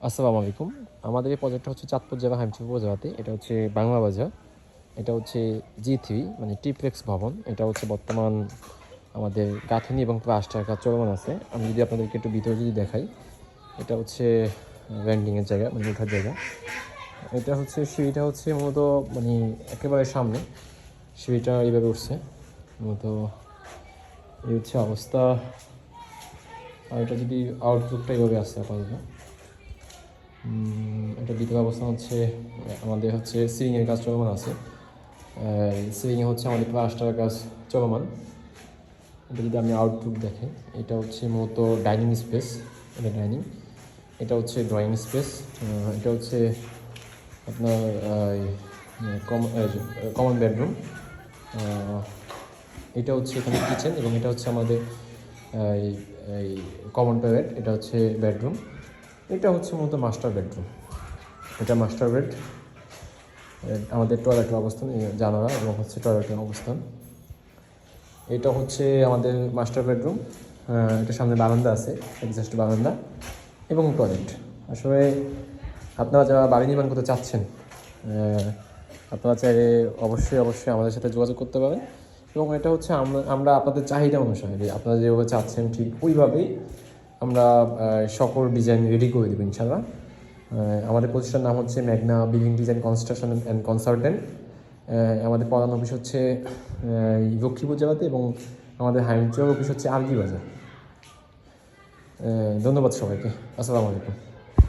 আসসালামু আলাইকুম। আমাদের এই প্রজেক্টটা হচ্ছে চাঁদপুর জেলা হাইমচর উপজেলাতে। এটা হচ্ছে বাংলা বাজার। এটা হচ্ছে জি3 মানে ট্রিপ্লেক্স ভবন। এটা হচ্ছে বর্তমান আমাদের গাঁথুনি এবং প্লাস্টার কাজ চলমান আছে। আমি যদি আপনাদেরকে একটু ভিতরে যদি দেখাই, এটা হচ্ছে ল্যান্ডিংয়ের জায়গা, মানে ওঠার জায়গা। এটা হচ্ছে সিঁড়িটা হচ্ছে মূলত মানে একেবারে সামনে সিঁড়িটা এইভাবে উঠছে মূলত। এই হচ্ছে অবস্থা। আর এটা যদি আউটলুকটা এইভাবে আসছে আপাতত। এটা দ্বিতীয় অবস্থা হচ্ছে আমাদের হচ্ছে সিলিংয়ের কাজ চলমান আছে। সিলিংয়ে হচ্ছে আমাদের প্লাস্টারের কাজ চলমান। এটা যদি আমি আউটলুক দেখি, এটা হচ্ছে মূলত ডাইনিং স্পেস। এটা ডাইনিং, এটা হচ্ছে ড্রয়িং স্পেস, এটা হচ্ছে আপনার কমন বেডরুম, এটা হচ্ছে এখানে কিচেন এবং এটা হচ্ছে আমাদের এই কমন টয়লেট। এটা হচ্ছে বেডরুম, এটা হচ্ছে মূলত মাস্টার বেডরুম। এটা মাস্টার বেড, আমাদের টয়লেটের অবস্থান জানালা এবং হচ্ছে টয়লেটের অবস্থান। এটা হচ্ছে আমাদের মাস্টার বেডরুম। এটা সামনে বারান্দা আছে, এক্সাস্ট বারান্দা এবং টয়লেট। আসলে আপনারা যারা বাড়ি নির্মাণ করতে চাচ্ছেন, আপনারা চাইলে অবশ্যই আমাদের সাথে যোগাযোগ করতে পারেন। এবং এটা হচ্ছে আমরা আপনাদের চাহিদা অনুসারে আপনারা যেভাবে চাচ্ছেন ঠিক ওইভাবেই আমরা সকল ডিজাইন রেডি করে দেবো ইনশাল্লাহ। আমাদের প্রতিষ্ঠানের নাম হচ্ছে মেঘনা building design construction and consultant. আমাদের প্রধান অফিস হচ্ছে লক্ষ্মীপুর জেলাতে এবং আমাদের হাইমচর অফিস হচ্ছে আরগি বাজার। ধন্যবাদ সবাইকে। আসসালামু আলাইকুম।